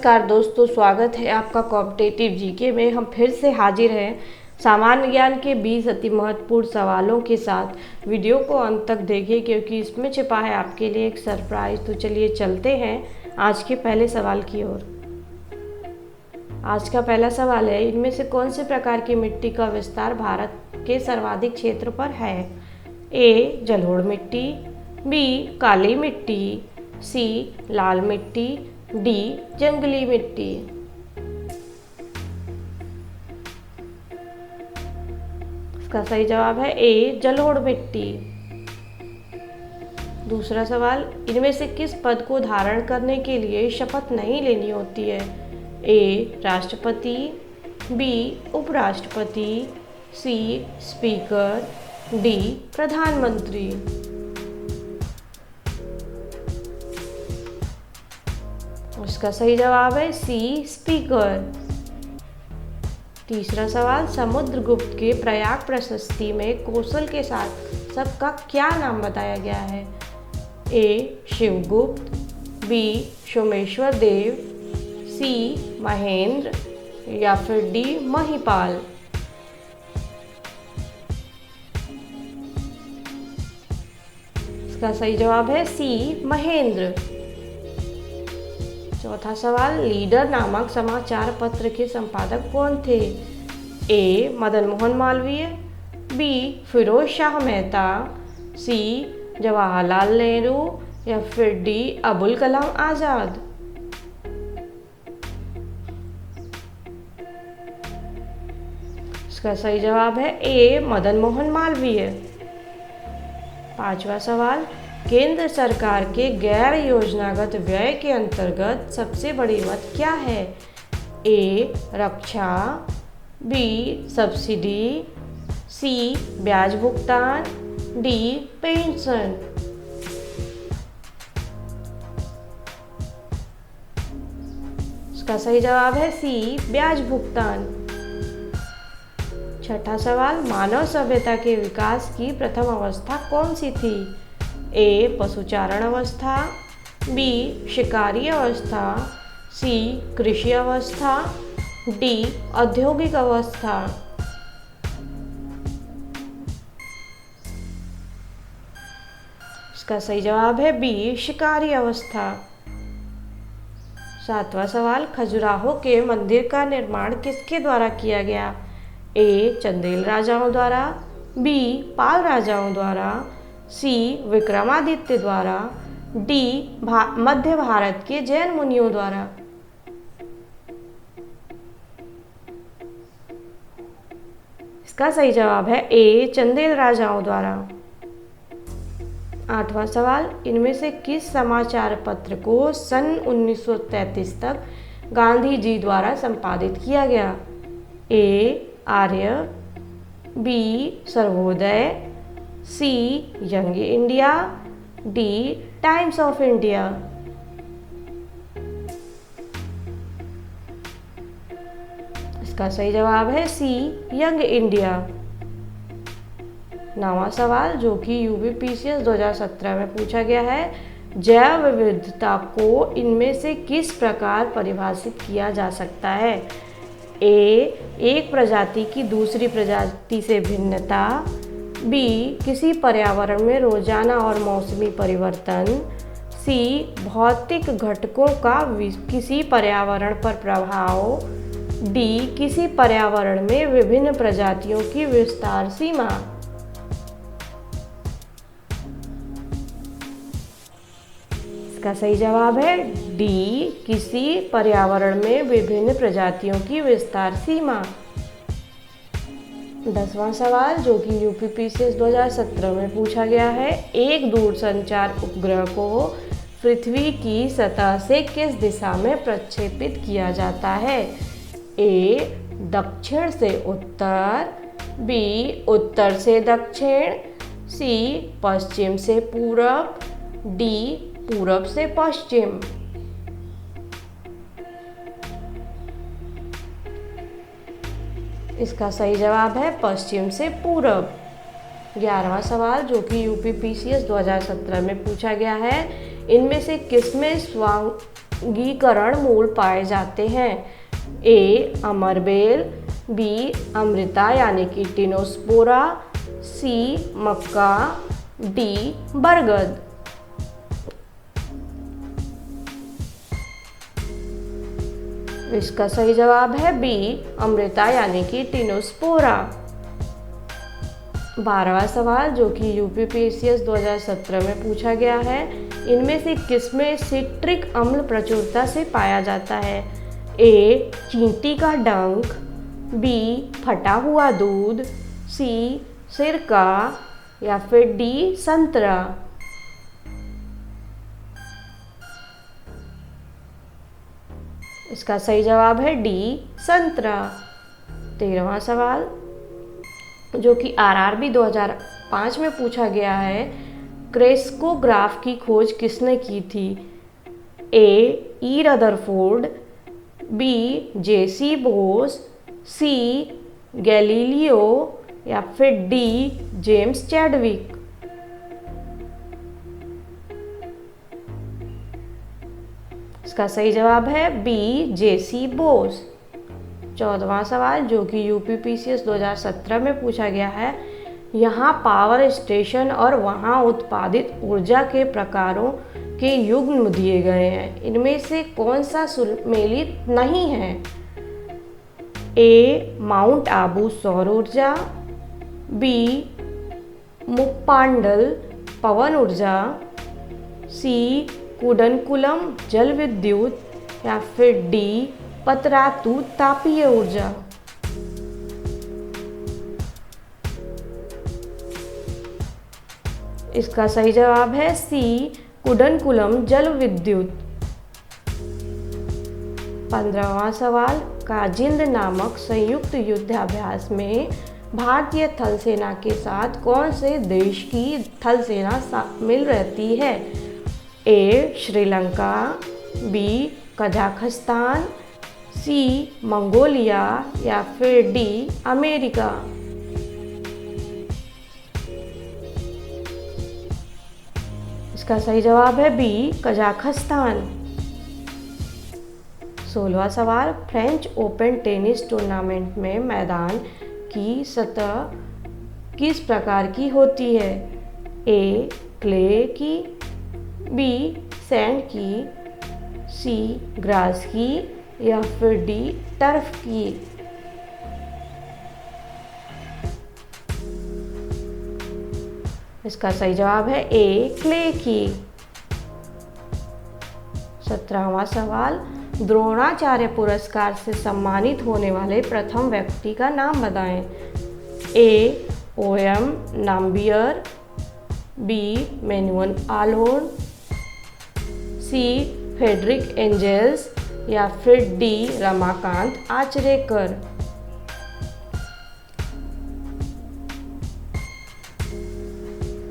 नमस्कार दोस्तों, स्वागत है आपका कॉम्पिटिटिव जीके में। हम फिर से हाजिर हैं सामान्य ज्ञान के 20 अति महत्वपूर्ण सवालों के साथ। वीडियो को अंत तक देखें क्योंकि इसमें छिपा है आपके लिए एक सरप्राइज। तो चलिए चलते हैं आज के पहले सवाल की ओर। आज का पहला सवाल है, इनमें से कौन से प्रकार की मिट्टी का विस्तार भारत के सर्वाधिक क्षेत्र पर है? ए जलोढ़ मिट्टी, बी काली मिट्टी, सी लाल मिट्टी, डी जंगली मिट्टी। इसका सही जवाब है ए जलोढ़ मिट्टी। दूसरा सवाल, इनमें से किस पद को धारण करने के लिए शपथ नहीं लेनी होती है? ए राष्ट्रपति, बी उपराष्ट्रपति, सी स्पीकर, डी प्रधानमंत्री। उसका सही जवाब है सी स्पीकर। तीसरा सवाल, समुद्रगुप्त के प्रयाग प्रशस्ति में कौशल के साथ सबका क्या नाम बताया गया है? ए शिवगुप्त, बी सोमेश्वर देव, सी महेंद्र या फिर डी महिपाल। इसका सही जवाब है सी महेंद्र। चौथा सवाल, लीडर नामक समाचार पत्र के संपादक कौन थे? ए मदन मोहन मालवीय, बी फिरोज शाह मेहता, सी जवाहरलाल नेहरू या फिर डी अबुल कलाम आजाद। इसका सही जवाब है ए मदन मोहन मालवीय। पांचवा सवाल, केंद्र सरकार के गैर योजनागत व्यय के अंतर्गत सबसे बड़ी मद क्या है? ए रक्षा, बी सब्सिडी, सी ब्याज भुगतान, डी पेंशन। इसका सही जवाब है सी ब्याज भुगतान। छठा सवाल, मानव सभ्यता के विकास की प्रथम अवस्था कौन सी थी? ए पशुचारण अवस्था, बी शिकारी अवस्था, सी कृषि अवस्था, डी औद्योगिक अवस्था। इसका सही जवाब है बी शिकारी अवस्था। सातवां सवाल, खजुराहो के मंदिर का निर्माण किसके द्वारा किया गया? ए चंदेल राजाओं द्वारा, बी पाल राजाओं द्वारा, सी विक्रमादित्य द्वारा, डी मध्य भारत के जैन मुनियों द्वारा। इसका सही जवाब है ए चंदेल राजाओं द्वारा। आठवां सवाल, इनमें से किस समाचार पत्र को सन 1933 तक गांधी जी द्वारा संपादित किया गया? A Arya, B Sarvodaya, C young India, D Times of India. इसका सही जवाब है सी यंग इंडिया। नौवां सवाल, जो कि यूपीपीसीएस 2017 में पूछा गया है, जैव विविधता को इनमें से किस प्रकार परिभाषित किया जा सकता है? ए एक प्रजाति की दूसरी प्रजाति से भिन्नता, बी किसी पर्यावरण में रोजाना और मौसमी परिवर्तन, सी भौतिक घटकों का किसी पर्यावरण पर प्रभाव, डी किसी पर्यावरण में विभिन्न प्रजातियों की विस्तार सीमा। इसका सही जवाब है डी किसी पर्यावरण में विभिन्न प्रजातियों की विस्तार सीमा। 10वां सवाल, जो कि यूपीपीसीएस 2017 में पूछा गया है, एक दूरसंचार उपग्रह को पृथ्वी की सतह से किस दिशा में प्रक्षेपित किया जाता है? ए दक्षिण से उत्तर, बी उत्तर से दक्षिण, सी पश्चिम से पूरब, डी पूरब से पश्चिम। इसका सही जवाब है पश्चिम से पूरब। 11वां सवाल, जो कि यूपीपीसीएस 2017 में पूछा गया है, इनमें से किसमें परागीकरण मूल पाए जाते हैं? ए अमरबेल, बी अमृता यानी कि टिनोस्पोरा, सी मक्का, डी बरगद। इसका सही जवाब है बी अमृता यानी कि टिनोस्पोरा। 12वां सवाल जो कि यूपीपीएससी 2017 में पूछा गया है, इनमें से किसमें सिट्रिक अम्ल प्रचुरता से पाया जाता है? ए चींटी का डंक, बी फटा हुआ दूध, सी सिरका या फिर डी संतरा। इसका सही जवाब है डी संतरा। 13वां सवाल जो कि आरआरबी 2005 में पूछा गया है, क्रेस्कोग्राफ की खोज किसने की थी? ए ई रदरफोर्ड, बी जेसी बोस, सी गैलीलियो या फिर डी जेम्स चैडविक। इसका सही जवाब है बी जेसी बोस। 14वां सवाल जो कि यूपीपीसीएस 2017 में पूछा गया है, यहाँ पावर स्टेशन और वहाँ उत्पादित ऊर्जा के प्रकारों के युग्म दिए गए हैं, इनमें से कौन सा सुमेलित नहीं है? ए माउंट आबू सौर ऊर्जा, बी मुप्पांडल पवन ऊर्जा, सी कुडनकुलम जल विद्युत या फिर डी पतरातू तापीय ऊर्जा। इसका सही जवाब है सी कुडनकुलम जल विद्युत। 15वां सवाल, काजिंद नामक संयुक्त युद्धाभ्यास में भारतीय थल सेना के साथ कौन से देश की थल सेना शामिल रहती है? ए श्रीलंका, बी कजाकिस्तान, सी मंगोलिया या फिर डी अमेरिका। इसका सही जवाब है बी कजाकिस्तान। 16वां सवाल, फ्रेंच ओपन टेनिस टूर्नामेंट में मैदान की सतह किस प्रकार की होती है? ए क्ले की, बी सैंड की, सी ग्रास की या फिर डी टर्फ की। इसका सही जवाब है ए क्ले की। 17वां सवाल, द्रोणाचार्य पुरस्कार से सम्मानित होने वाले प्रथम व्यक्ति का नाम बताएं। ए ओएम नाम्बियर, बी मैनुअल आल्होर्न, सी फ्रेडरिक एंजेल्स या फिर डी रमाकांत आचरेकर।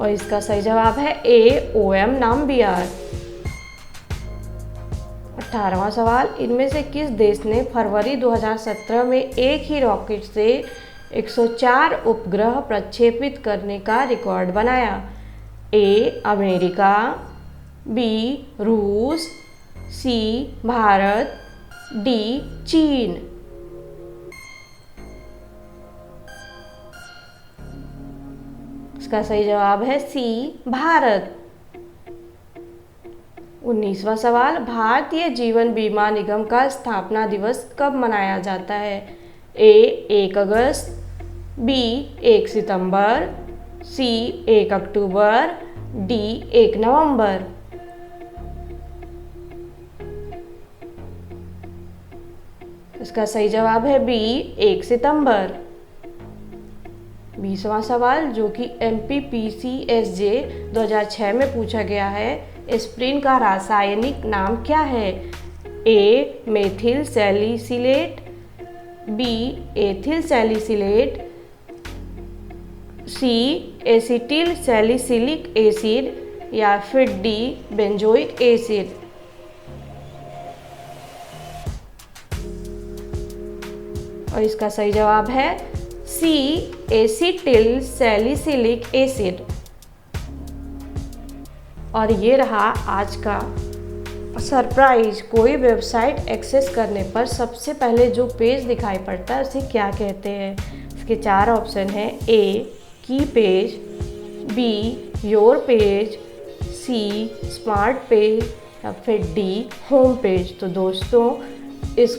और इसका सही जवाब है ए ओएम नाम्बियर। 18वां सवाल, इनमें से किस देश ने फरवरी 2017 में एक ही रॉकेट से 104 उपग्रह प्रक्षेपित करने का रिकॉर्ड बनाया? ए अमेरिका, बी रूस, सी भारत, डी चीन। इसका सही जवाब है सी भारत। 19वां सवाल, भारतीय जीवन बीमा निगम का स्थापना दिवस कब मनाया जाता है? ए 1 अगस्त, बी 1 सितंबर, सी 1 अक्टूबर, डी 1 नवंबर। इसका सही जवाब है बी 1 सितंबर। 20वां सवाल जो कि MPPCSJ 2006 में पूछा गया है, एस्प्रिन का रासायनिक नाम क्या है? A methyl salicylate, B ethyl salicylate, C acetyl salicylic acid या फिर डी बेंजोइक एसिड। और इसका सही जवाब है सी एसिटिल सैलिसिलिक एसिड। और ये रहा आज का सरप्राइज, कोई वेबसाइट एक्सेस करने पर सबसे पहले जो पेज दिखाई पड़ता है उसे क्या कहते हैं? इसके 4 ऑप्शन हैं। A key page, B your page, C smart page या फिर डी होम पेज। तो दोस्तों, इस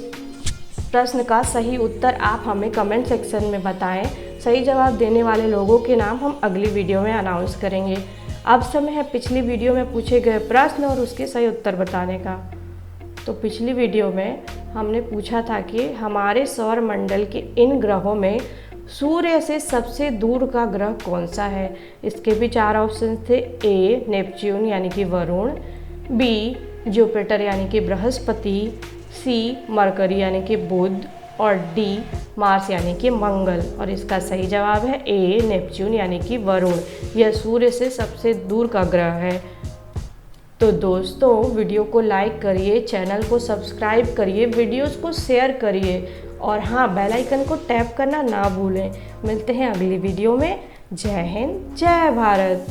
प्रश्न का सही उत्तर आप हमें कमेंट सेक्शन में बताएं। सही जवाब देने वाले लोगों के नाम हम अगली वीडियो में अनाउंस करेंगे। अब समय है पिछली वीडियो में पूछे गए प्रश्न और उसके सही उत्तर बताने का। तो पिछली वीडियो में हमने पूछा था कि हमारे सौर मंडल के इन ग्रहों में सूर्य से सबसे दूर का ग्रह कौन सा है? इसके भी 4 ऑप्शन थे। ए नेपच्यून यानी कि वरुण, बी जुपिटर यानी कि बृहस्पति, सी मरकरी यानी कि बुध और डी मार्स यानी कि मंगल। और इसका सही जवाब है ए नेपच्यून यानी कि वरुण। यह सूर्य से सबसे दूर का ग्रह है। तो दोस्तों, वीडियो को लाइक करिए, चैनल को सब्सक्राइब करिए, वीडियोस को शेयर करिए और हाँ, बेल आइकन को टैप करना ना भूलें। मिलते हैं अगली वीडियो में। जय हिंद, जय भारत।